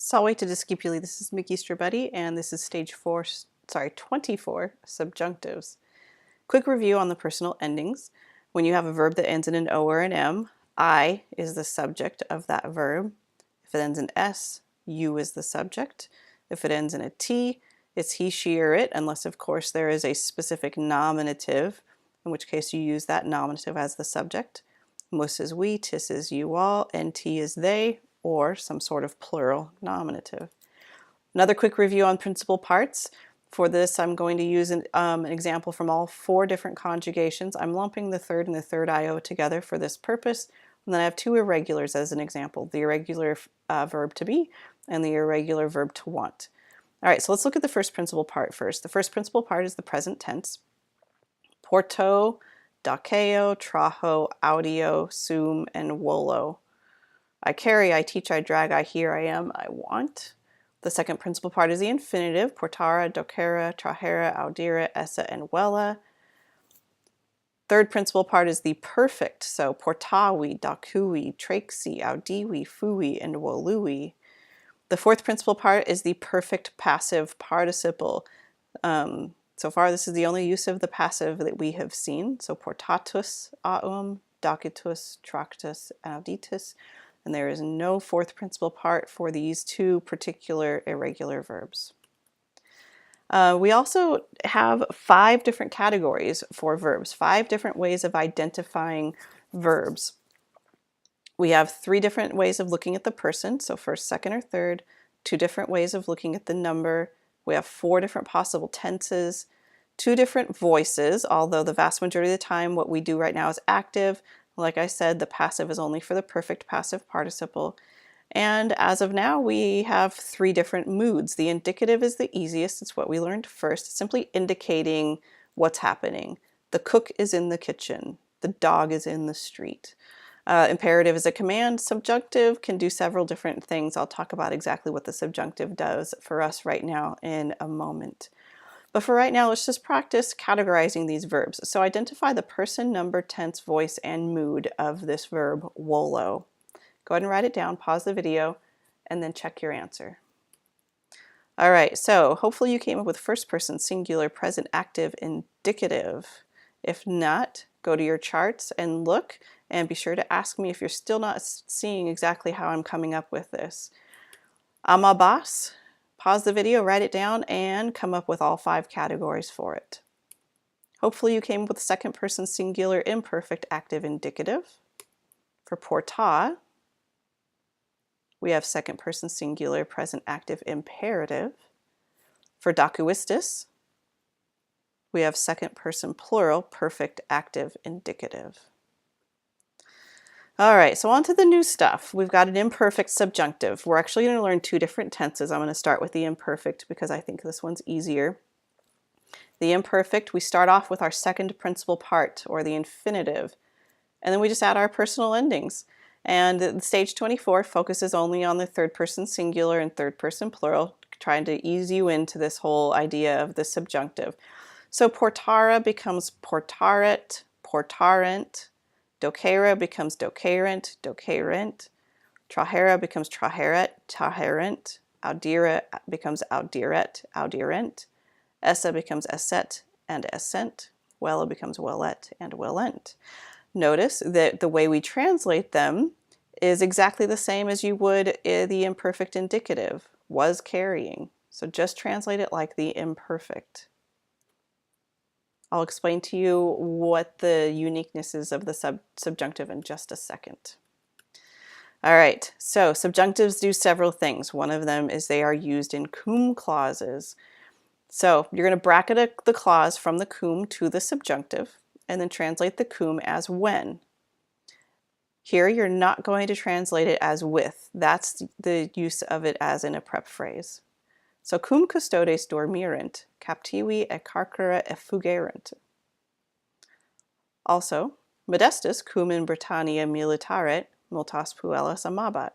Salve to discipuli, this is Mickey Strabetti, and this is stage 24 subjunctives. Quick review on the personal endings. When you have a verb that ends in an O or an M, I is the subject of that verb. If it ends in S, you is the subject. If it ends in a T, it's he, she, or it, unless of course there is a specific nominative, in which case you use that nominative as the subject. Mus is we, tis is you all, and T is they, or some sort of plural nominative. Another quick review on principal parts. For this, I'm going to use an example from all 4 different conjugations. I'm lumping the third and the third IO together for this purpose. And then I have 2 irregulars as an example, the irregular verb to be and the irregular verb to want. All right, so let's look at the first principal part first. The first principal part is the present tense. Porto, doceo, trajo, audio, sum, and volo. I carry, I teach, I drag, I hear, I am, I want. The second principal part is the infinitive, portara, docera, trajera, audira, essa, and vela. Third principal part is the perfect, so portavi, docui, traxi, audivi, fui, and volui. The fourth principal part is the perfect passive participle. So far, this is the only use of the passive that we have seen. So portatus, aum, docitus, tractus, auditus. And there is no fourth principal part for these 2 particular irregular verbs. We also have 5 different categories for verbs, 5 different ways of identifying verbs. We have 3 different ways of looking at the person, so first, second, or third, 2 different ways of looking at the number. We have 4 different possible tenses, 2 different voices, although the vast majority of the time what we do right now is active. Like I said, the passive is only for the perfect passive participle. And as of now, we have 3 different moods. The indicative is the easiest. It's what we learned first. It's simply indicating what's happening. The cook is in the kitchen. The dog is in the street. Imperative is a command. Subjunctive can do several different things. I'll talk about exactly what the subjunctive does for us right now in a moment. But for right now, let's just practice categorizing these verbs. So identify the person, number, tense, voice, and mood of this verb, volo. Go ahead and write it down, pause the video, and then check your answer. All right, so hopefully you came up with first person, singular, present, active, indicative. If not, go to your charts and look, and be sure to ask me if you're still not seeing exactly how I'm coming up with this. Amabas. Pause the video, write it down, and come up with all 5 categories for it. Hopefully you came up with second person singular, imperfect, active, indicative. For porta, we have second person singular, present, active, imperative. For docuistus, we have second person plural, perfect, active, indicative. All right, so on to the new stuff. We've got an imperfect subjunctive. We're actually going to learn 2 different tenses. I'm going to start with the imperfect because I think this one's easier. The imperfect, we start off with our second principal part, or the infinitive, and then we just add our personal endings. And the stage 24 focuses only on the third person singular and third person plural, trying to ease you into this whole idea of the subjunctive. So portara becomes portaret, portarent. Docera becomes docerent, docerent. Trajera becomes trajeret, traherent. Audira becomes audiret, audirent. Essa becomes esset and essent. Vela becomes velet and velent. Notice that the way we translate them is exactly the same as you would the imperfect indicative, was carrying. So just translate it like the imperfect. I'll explain to you what the uniqueness is of the subjunctive in just a second. All right, so subjunctives do several things. One of them is they are used in cum clauses. So you're going to bracket the clause from the cum to the subjunctive and then translate the cum as when. Here you're not going to translate it as with. That's the use of it as in a prep phrase. So cum custodes dormirent, captivi et carcera effugerent. Also, modestus cum in Britannia militaret, multas puellas amabat.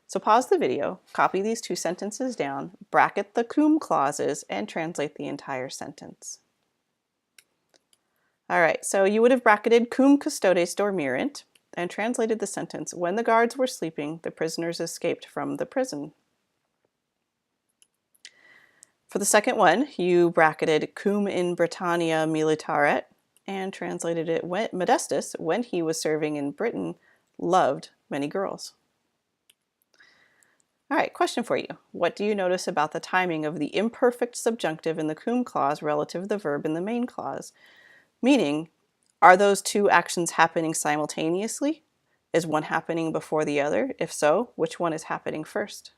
So pause the video, copy these 2 sentences down, bracket the cum clauses, and translate the entire sentence. All right, so you would have bracketed cum custodes dormirent and translated the sentence, when the guards were sleeping, the prisoners escaped from the prison. For the second one, you bracketed cum in Britannia militaret and translated it, Modestus, when he was serving in Britain, loved many girls. All right, question for you. What do you notice about the timing of the imperfect subjunctive in the cum clause relative to the verb in the main clause? Meaning, are those two actions happening simultaneously? Is one happening before the other? If so, which one is happening first?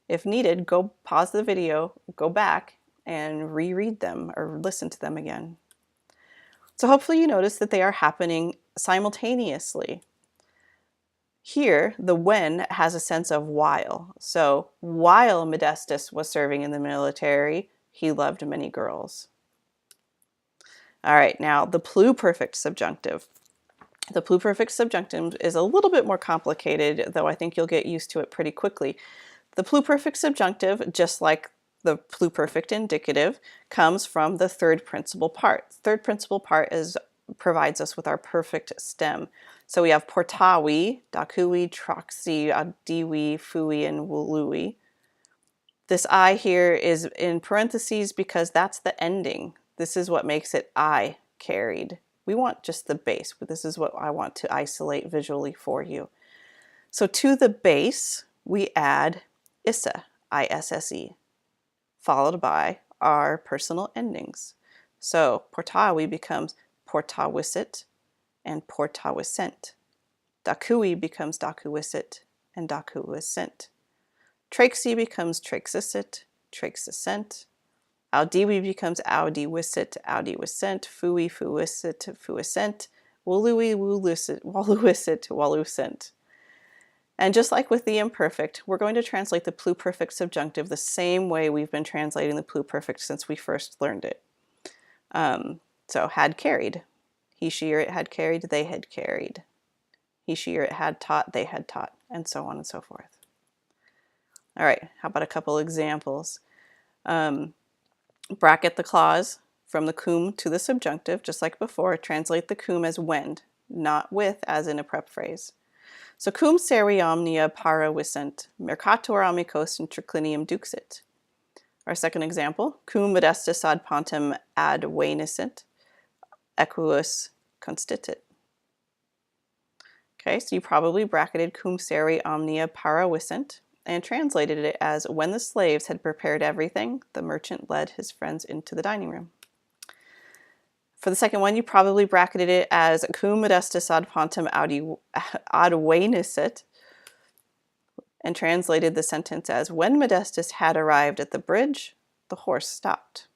If needed, go pause the video, go back, and reread them or listen to them again. So hopefully you notice that they are happening simultaneously. Here, the when has a sense of while. So while Modestus was serving in the military, he loved many girls. All right, now the pluperfect subjunctive. The pluperfect subjunctive is a little bit more complicated, though I think you'll get used to it pretty quickly. The pluperfect subjunctive, just like the pluperfect indicative, comes from the third principal part. Third principal part provides us with our perfect stem. So we have portavi, dakui, troxi, adiwi, fui, and wului. This I here is in parentheses because that's the ending. This is what makes it I carried. We want just the base, but this is what I want to isolate visually for you. So to the base, we add issa, I-S-S-E, followed by our personal endings. So portavi becomes portawisit and portawisent. Dakui becomes dakuisit and dakuisent. Traxi becomes traxisit, traxisent. Audiwi becomes audiwisit, audiwisent. Fui, fuisit, fuisent. Wului, wuluisit, waluisit, walusent. And just like with the imperfect, we're going to translate the pluperfect subjunctive the same way we've been translating the pluperfect since we first learned it. So had carried. He, she, or it had carried, they had carried. He, she, or it had taught, they had taught, and so on and so forth. All right, how about a couple examples? Bracket the clause from the cum to the subjunctive, just like before. Translate the cum as when, not with, as in a prep phrase. So cum seri omnia para visent, mercator amicos in triclinium duxit. Our second example, cum modestus ad pontem ad venisent, equus constitit. Okay, so you probably bracketed cum seri omnia para visent and translated it as when the slaves had prepared everything, the merchant led his friends into the dining room. For the second one, you probably bracketed it as cum modestus ad pontem ad venisset and translated the sentence as when Modestus had arrived at the bridge, the horse stopped.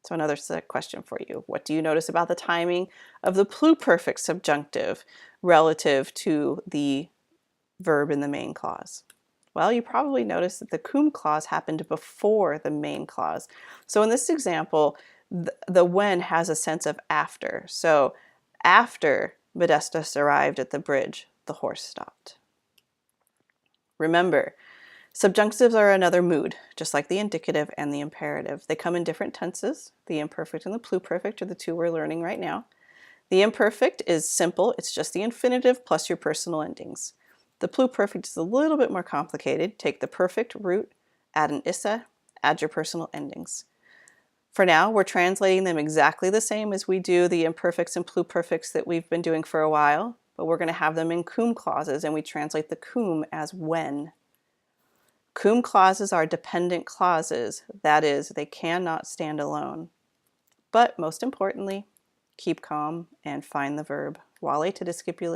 So another question for you. What do you notice about the timing of the pluperfect subjunctive relative to the verb in the main clause? Well, you probably noticed that the cum clause happened before the main clause. So in this example, the when has a sense of after. So after Modestus arrived at the bridge, the horse stopped. Remember, subjunctives are another mood, just like the indicative and the imperative. They come in different tenses. The imperfect and the pluperfect are the two we're learning right now. The imperfect is simple. It's just the infinitive plus your personal endings. The pluperfect is a little bit more complicated. Take the perfect root, add an issa, add your personal endings. For now, we're translating them exactly the same as we do the imperfects and pluperfects that we've been doing for a while, but we're going to have them in cum clauses, and we translate the cum as when. Cum clauses are dependent clauses. That is, they cannot stand alone. But most importantly, keep calm and find the verb. Vale to discipuli.